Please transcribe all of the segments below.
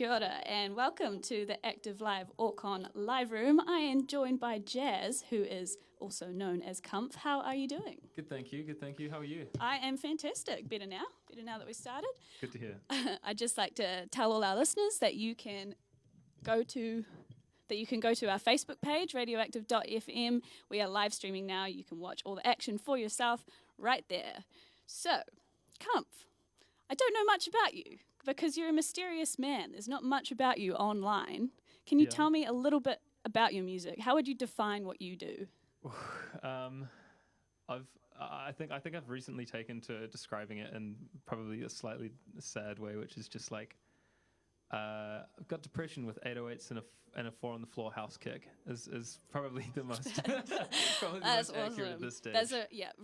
Kia ora, and welcome to the Active Live Orcon Live Room. I am joined by Jazz, who is also known as Comf. How are you doing? Good, thank you. Good, thank you. How are you? I am fantastic. Better now that we started. Good to hear. I'd just like to tell all our listeners that you can go to our Facebook page, radioactive.fm. We are live streaming now. You can watch all the action for yourself right there. So, Comf, I don't know much about you because you're a mysterious man. There's not much about you online. Can you tell me a little bit about your music? How would you define what you do? I think I've recently taken to describing it in probably a slightly sad way, which is just like I've got depression with 808s and a 4 on the floor house kick is probably the most accurate at this stage. That's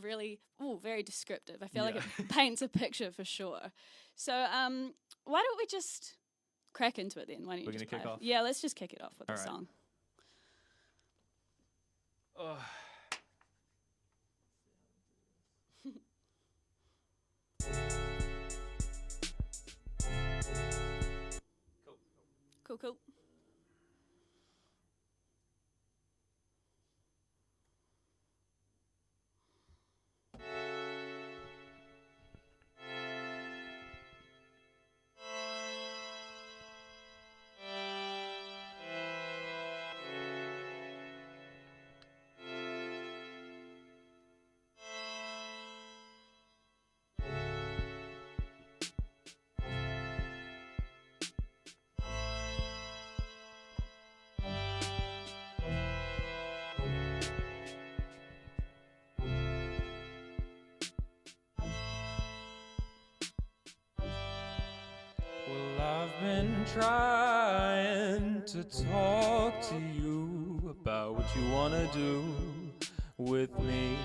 really very descriptive. I feel like it paints a picture for sure. So why don't we just crack into it then? Why don't you We're gonna kick off? Yeah, let's just kick it off with All a right. song. Cool. Well, I've been trying to talk to you about what you wanna do with me.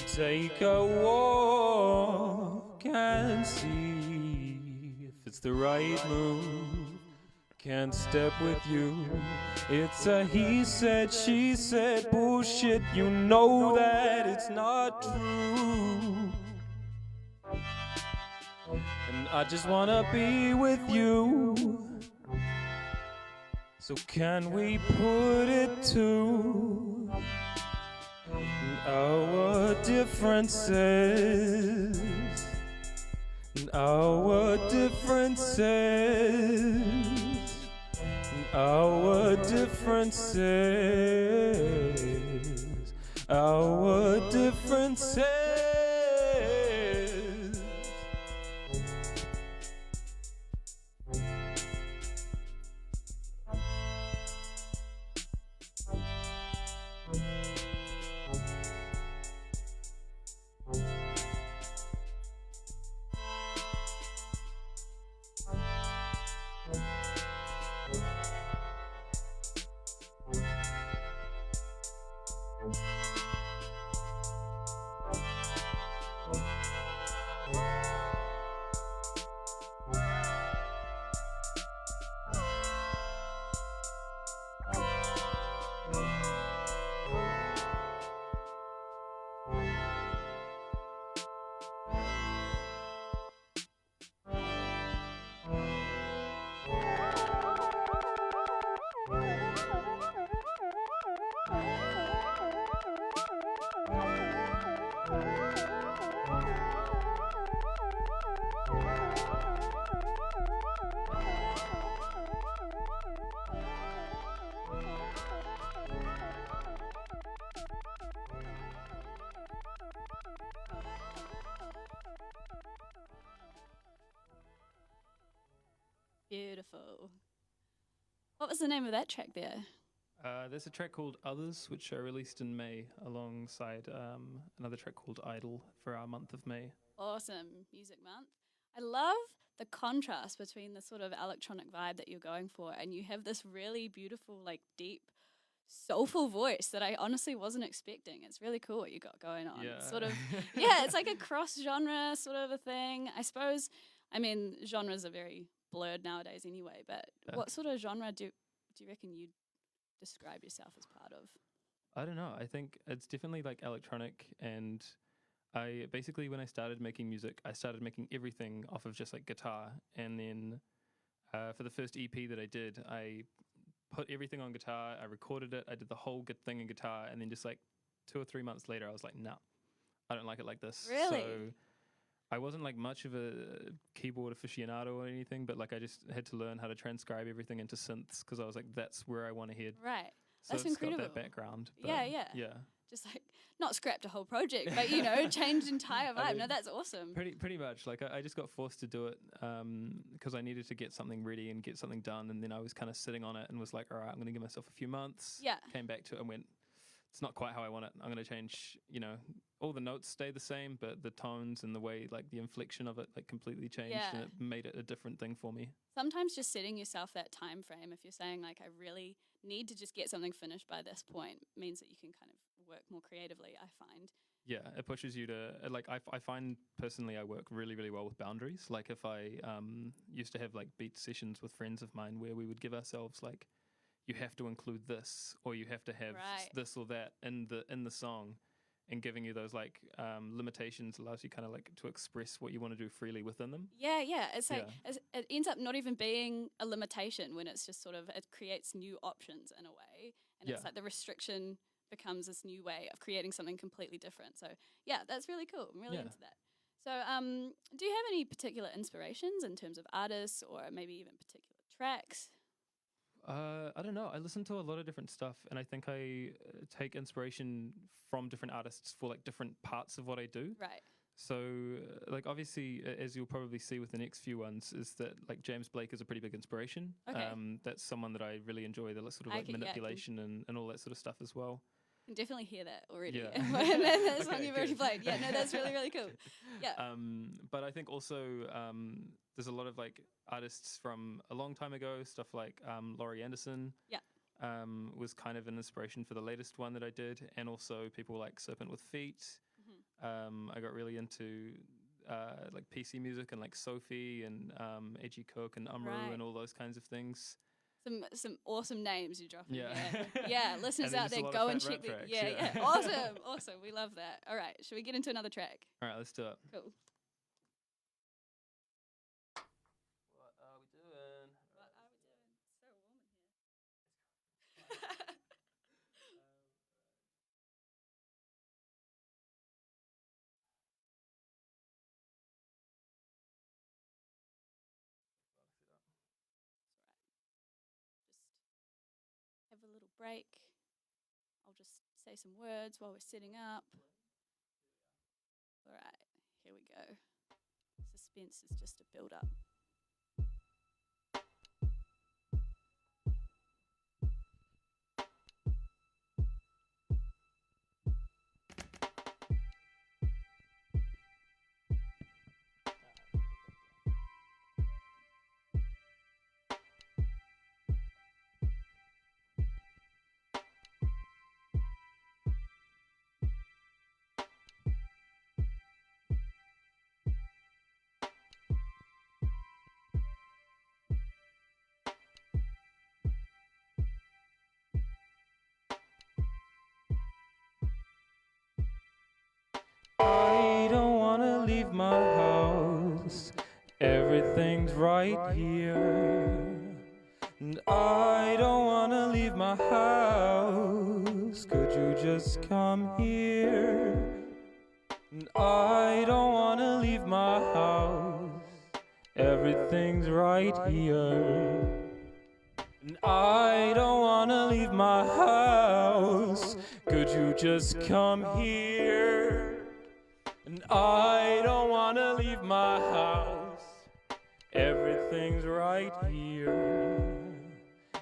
Take a walk and see if it's the right move. Can't step with you. It's a he said, she said bullshit. You know that it's not true. And I just wanna be with you. So can we put it to our differences? Our differences. Our differences. Our differences. Beautiful. What was the name of that track there? There's a track called Others, which I released in May alongside another track called Idle for our month of May. Awesome. Music Month. I love the contrast between the sort of electronic vibe that you're going for and you have this really beautiful, like deep, soulful voice that I honestly wasn't expecting. It's really cool what you got going on. Yeah. It's sort of, it's like a cross-genre sort of a thing. I suppose, genres are very blurred nowadays anyway, but what sort of genre do you reckon you'd describe yourself as part of? I don't know. I think it's definitely like electronic, and I basically, when I started making music, I started making everything off of just like guitar, and then for the first EP that I did, I put everything on guitar, I recorded it, I did the whole good thing in guitar, and then just like 2 or 3 months later, I was like, nah, I don't like it like this. Really? So I wasn't like much of a keyboard aficionado or anything, but like I just had to learn how to transcribe everything into synths because I was like, that's where I want to head. Right. So That's it's incredible. got that background. But Yeah. Just like not scrapped a whole project, but changed entire vibe. I mean, No, that's awesome. Pretty much. Like I just got forced to do it because I needed to get something ready and get something done, and then I was kind of sitting on it and was like, all right, I'm going to give myself a few months. Yeah. Came back to it and went, it's not quite how I want it. I'm going to change. All the notes stay the same, but the tones and the way, like the inflection of it, like completely changed, and it made it a different thing for me. Sometimes just setting yourself that time frame, if you're saying like I really need to just get something finished by this point, means that you can kind of work more creatively, I find. Yeah, it pushes you to, like, I find personally I work really, really well with boundaries. Like if I used to have like beat sessions with friends of mine where we would give ourselves like, you have to include this, or you have to have this or that in the song, and giving you those like limitations allows you kind of like to express what you want to do freely within them. Yeah. It's like it ends up not even being a limitation when it's just sort of, it creates new options in a way, and it's like the restriction becomes this new way of creating something completely different. So yeah, that's really cool. I'm really into that. So do you have any particular inspirations in terms of artists or maybe even particular tracks? I don't know. I listen to a lot of different stuff, and I think I take inspiration from different artists for like different parts of what I do. Right. So, like, obviously, as you'll probably see with the next few ones, is that like James Blake is a pretty big inspiration. Okay. That's someone that I really enjoy, the sort of like manipulation and all that sort of stuff as well. I can definitely hear that already. Yeah. That song you've already played. Yeah, no, that's really, really cool. Yeah. But I think also there's a lot of like artists from a long time ago, stuff like Laurie Anderson. Yeah. Was kind of an inspiration for the latest one that I did, and also people like Serpent with Feet. Mm-hmm. I got really into like PC music and like Sophie and A.G. Cook and Umru and all those kinds of things. Some awesome names you drop in Yeah. there. Yeah, listeners out there, go and check it. Yeah. Awesome. We love that. All right, should we get into another track? All right, let's do it. Cool. What are we doing? So warm in here. Have a little break. I'll just say some words while we're setting up. All right, here we go. Suspense is just a build up. I don't wanna leave my house, everything's right here. And I don't wanna leave my house, could you just come here? And I don't wanna leave my house, everything's right here. And I don't wanna leave my house, could you just come here? And I don't wanna leave my house, everything's right here.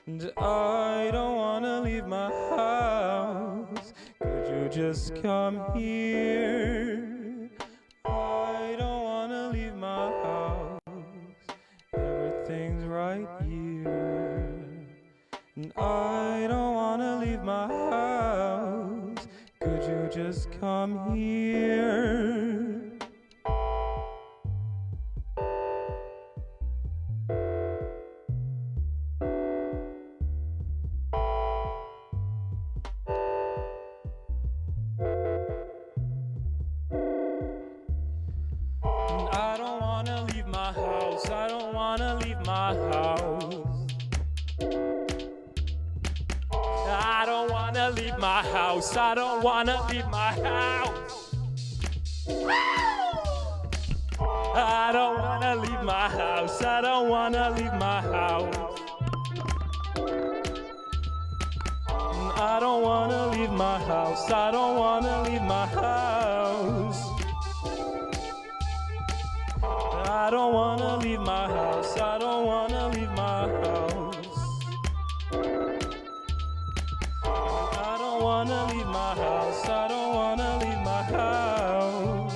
And I don't wanna leave my house, could you just come here? I don't wanna leave my house, everything's right here. And I don't wanna leave my house, could you just come here? And I don't wanna leave my house, I don't wanna leave my house. my house. I don't wanna leave my house. I don't wanna leave my house. I don't wanna leave my house. I don't wanna leave my house. I don't wanna leave my house. I don't wanna leave my house. I don't wanna leave my house. I don't wanna leave my house. I don't wanna leave my house.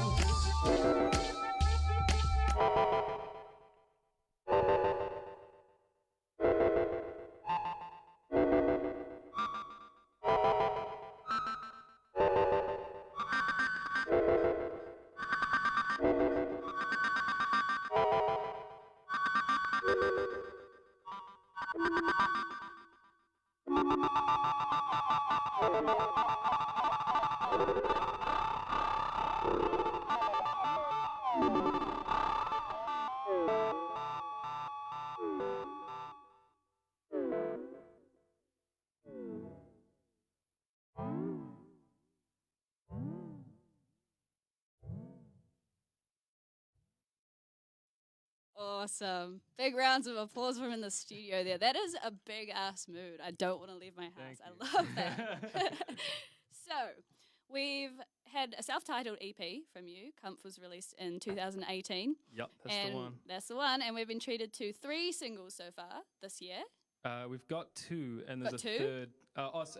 Awesome. Big rounds of applause from in the studio there. That is a big ass mood. I don't want to leave my house. Thank I love that. So, we've had a self-titled EP from you. Comf was released in 2018. Yep, that's the one. That's the one. And we've been treated to 3 singles so far this year. We've got 2, and there's Got a 2? third.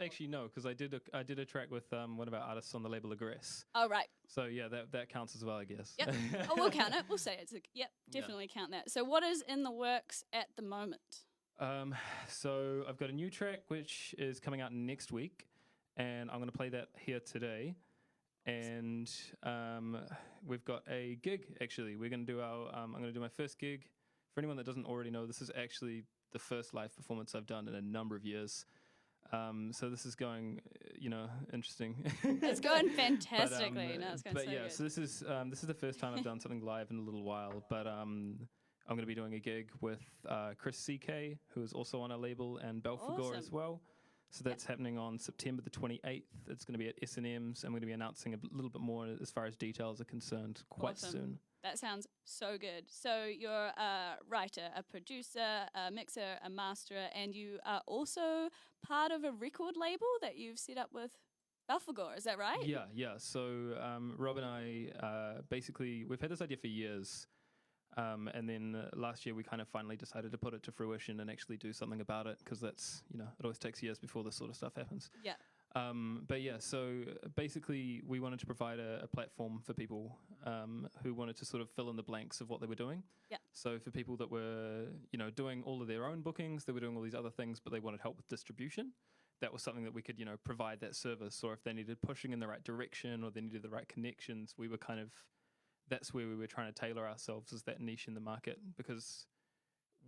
Actually, no, because I did a track with one of our artists on the label Aggress. Oh, right. So yeah, that counts as well, I guess. Yep. Oh, we'll count it. We'll say it's a, yep, definitely count that. So what is in the works at the moment? So I've got a new track which is coming out next week, and I'm going to play that here today. And we've got a gig actually. We're going to do I'm going to do my first gig. For anyone that doesn't already know, this is actually the first live performance I've done in a number of years. So this is going, interesting. It's going fantastically. No, it's going so yeah, good. so this is the first time I've done something live in a little while. But I'm going to be doing a gig with Chris CK, who is also on our label, and Belfagor as well. So that's happening on September the 28th. It's going to be at S&M's. I'm going to be announcing a little bit more as far as details are concerned quite soon. That sounds so good. So you're a writer, a producer, a mixer, a masterer, and you are also part of a record label that you've set up with Belfagor. Is that right? Yeah. So Rob and I, basically, we've had this idea for years. And then last year we kind of finally decided to put it to fruition and actually do something about it, because that's, it always takes years before this sort of stuff happens. Yeah. But yeah, so basically we wanted to provide a platform for people who wanted to sort of fill in the blanks of what they were doing. Yeah. So for people that were, doing all of their own bookings, they were doing all these other things, but they wanted help with distribution. That was something that we could, provide that service. Or if they needed pushing in the right direction or they needed the right connections, we were that's where we were trying to tailor ourselves as that niche in the market, because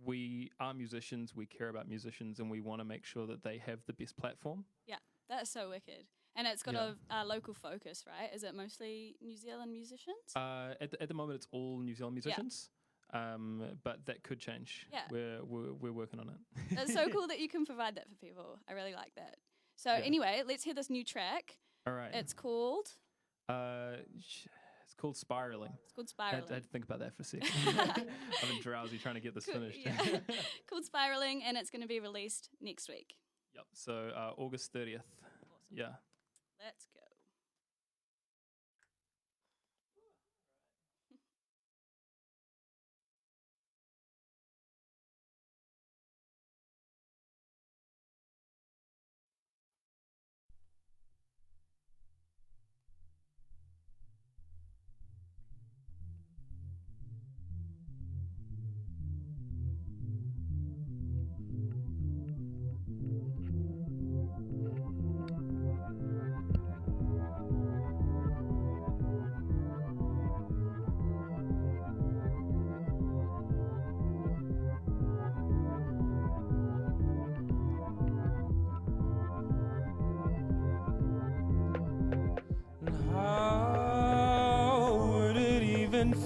we are musicians, we care about musicians, and we want to make sure that they have the best platform. Yeah, that's so wicked. And it's got a local focus, right? Is it mostly New Zealand musicians? At the moment, it's all New Zealand musicians, but that could change. Yeah. We're working on it. It's so cool that you can provide that for people. I really like that. So anyway, let's hear this new track. All right. It's called? It's called Spiraling. It's called Spiraling. I had to think about that for a second. I've been drowsy trying to get this finished. Yeah. Called Spiraling, and it's going to be released next week. Yep. So August 30th. Awesome. Yeah. Let's go.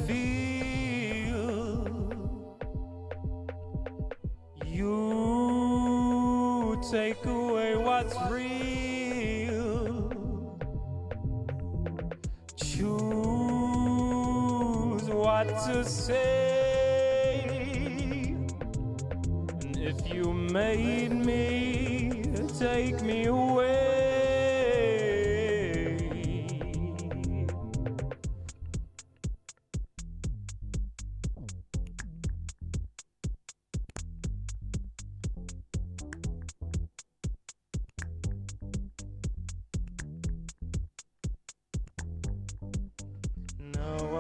Feel you take away what's real. to say. And if you made me, take me away.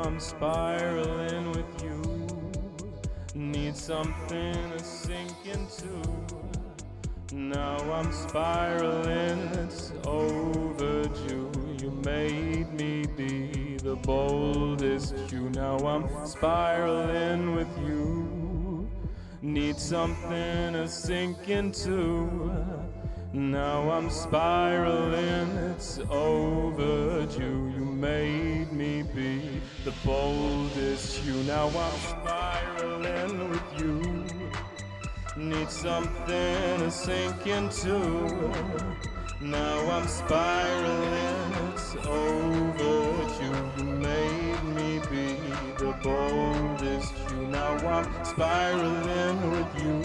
I'm spiraling with you. Need something to sink into. Now I'm spiraling, it's overdue. You made me be the boldest you. Now I'm spiraling with you. Need something to sink into. Now I'm spiraling, it's overdue. You made me be the boldest you. Now I'm spiraling with you. Need something to sink into. Now I'm spiraling, it's overdue. You made me be the boldest you. Now I'm spiraling with you.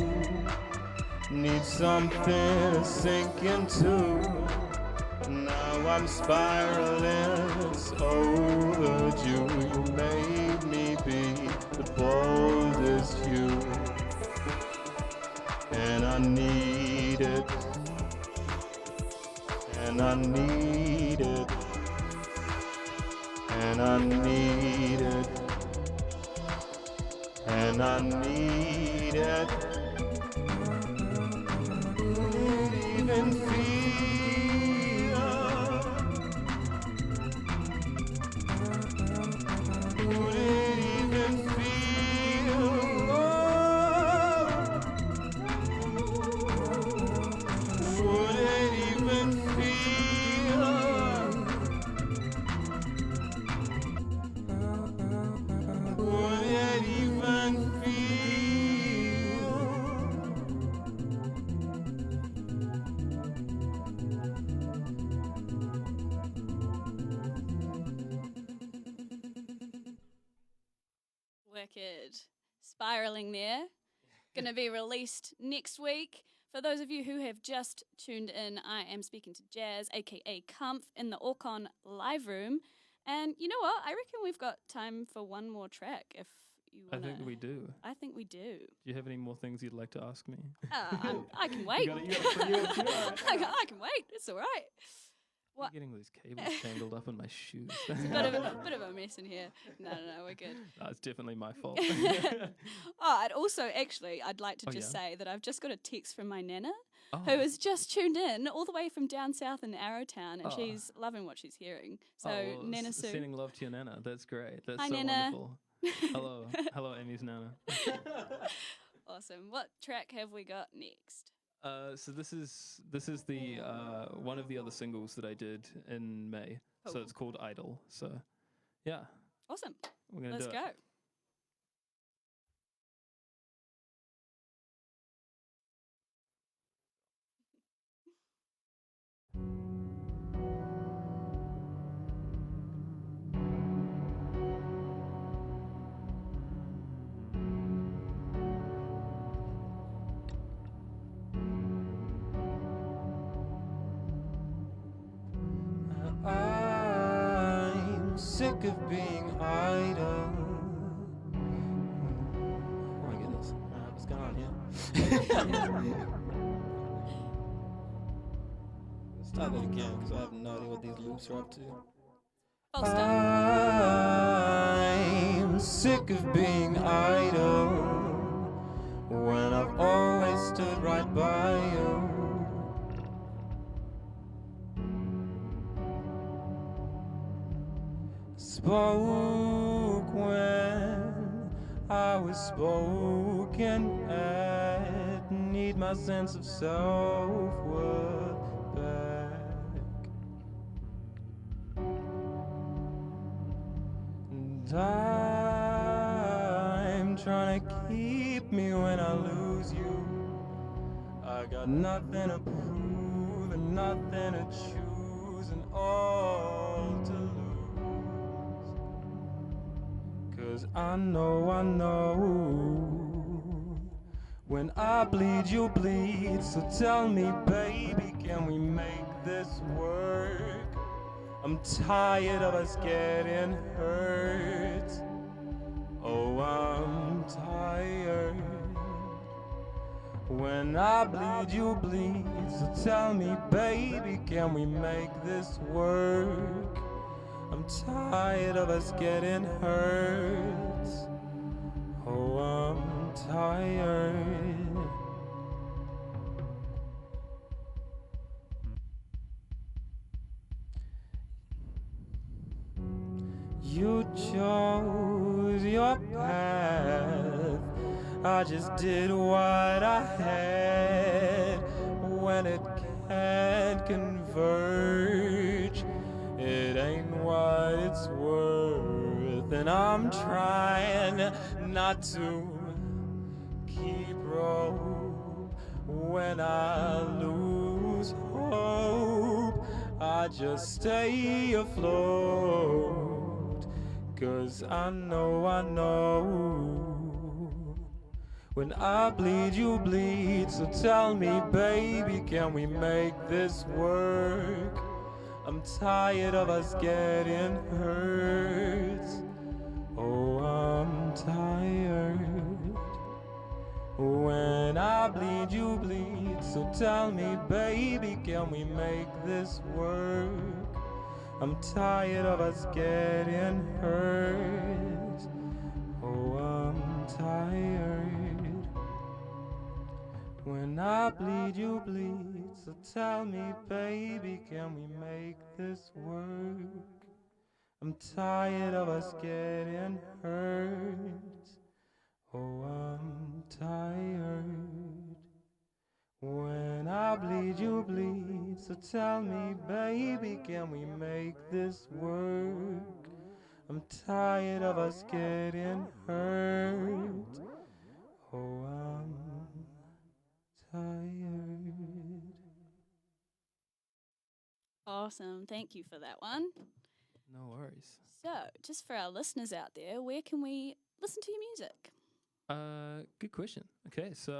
Need something to sink into. Now I'm spiraling, it's overdue. You made me be the boldest you. And I need it. And I need it. And I need it. And I need it. Even feel, would it even feel, would it even feel, would it even feel? Wicked. Spiraling there. Gonna be released next week. For those of you who have just tuned in, I am speaking to Jazz, aka Comf, in the Orcon Live Room. And you know what? I reckon we've got time for one more track if you I want think we do. I think we do. Do you have any more things you'd like to ask me? I can wait. I can wait. It's all right. What? I'm getting these cables tangled up in my shoes. It's a bit of a mess in here. No, we're good. It's definitely my fault. And also, actually, I'd like to say that I've just got a text from my nana, who Oh. has just tuned in all the way from down south in Arrowtown, and she's loving what she's hearing. So, well, Nana Sue. sending love to your nana. That's great. That's Hi, so Nana. wonderful. Hello, Amy's nana. Awesome. What track have we got next? So this is the one of the other singles that I did in May. Cool. So it's called Idol. So yeah, Awesome. we're gonna Let's do go. it. I'm sick of being idle. Oh my goodness. What's going on here? Start that again because I have no idea what these loops are up to. Full stop. I'm sick of being idle when I've always stood right by you. Spoke when I was spoken at. Need my sense of self-worth back. And I'm trying to keep me when I lose you. I got nothing to prove and nothing to choose and all to lose. 'Cause I know, when I bleed, you bleed. So tell me, baby, can we make this work? I'm tired of us getting hurt. Oh, I'm tired. When I bleed, you bleed. So tell me, baby, can we make this work? I'm tired of us getting hurt. Oh, I'm tired. You chose your path. I just did what I had. When it can't converge, it ain't what it's worth. And I'm trying not to keep rope. When I lose hope, I just stay afloat. 'Cause I know, when I bleed, you bleed. So tell me, baby, can we make this work? I'm tired of us getting hurt. Oh, I'm tired. When I bleed, you bleed. So tell me, baby, can we make this work? I'm tired of us getting hurt. Oh, I'm tired. When I bleed, you bleed. So tell me, baby, can we make this work? I'm tired of us getting hurt. Oh, I'm tired. When I bleed, you bleed. So tell me, baby, can we make this work? I'm tired of us getting hurt. Oh, I'm tired. Awesome. Thank you for that one. No worries. So, just for our listeners out there, where can we listen to your music? Good question. Okay, so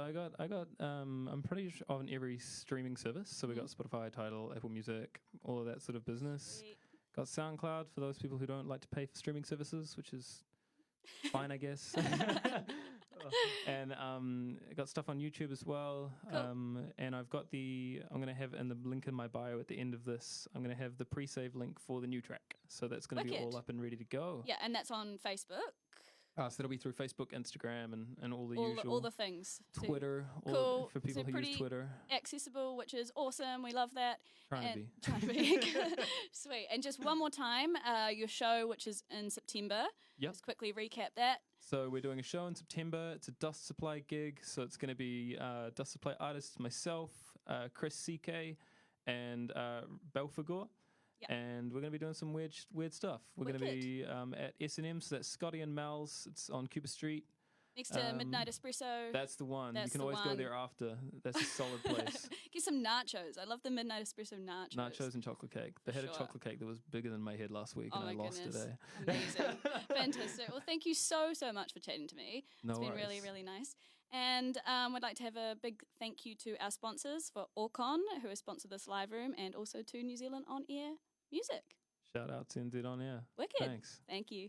I'm pretty sure on every streaming service. So we got Spotify, Tidal, Apple Music, all of that sort of business. Sweet. Got SoundCloud for those people who don't like to pay for streaming services, which is fine, I guess. And got stuff on YouTube as well. Cool. And I'm going to have in the link in my bio at the end of this, I'm going to have the pre-save link for the new track. So that's going to be all Wicked. up and ready to go. Yeah, and that's on Facebook. So that'll be through Facebook, Instagram, and all the usual. All the things. Twitter, Cool. for people So who use Twitter. Accessible, which is awesome. We love that. Trying to be. Sweet. And just one more time, your show, which is in September. Yep. Just quickly recap that. So we're doing a show in September. It's a Dust Supply gig. So it's going to be Dust Supply artists, myself, Chris CK, and Belfagor. Yep. And we're going to be doing some weird stuff. We're going to be at S&M, so that's Scotty and Mal's. It's on Cooper Street. Next to Midnight Espresso. That's the one. That's you can the always one. go there after. That's a solid place. Get some nachos. I love the Midnight Espresso nachos. Nachos and chocolate cake. They had a Sure. chocolate cake that was bigger than my head last week, and I lost today. Amazing. Fantastic. Well, thank you so much for chatting to me. It's been really, really nice. And we'd like to have a big thank you to our sponsors for Orcon, who has sponsored this live room, and also to New Zealand On Air Music. Shout out to NZ On Air. Wicked. Thanks. Thank you.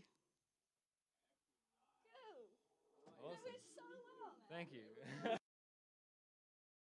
Awesome. Thank you.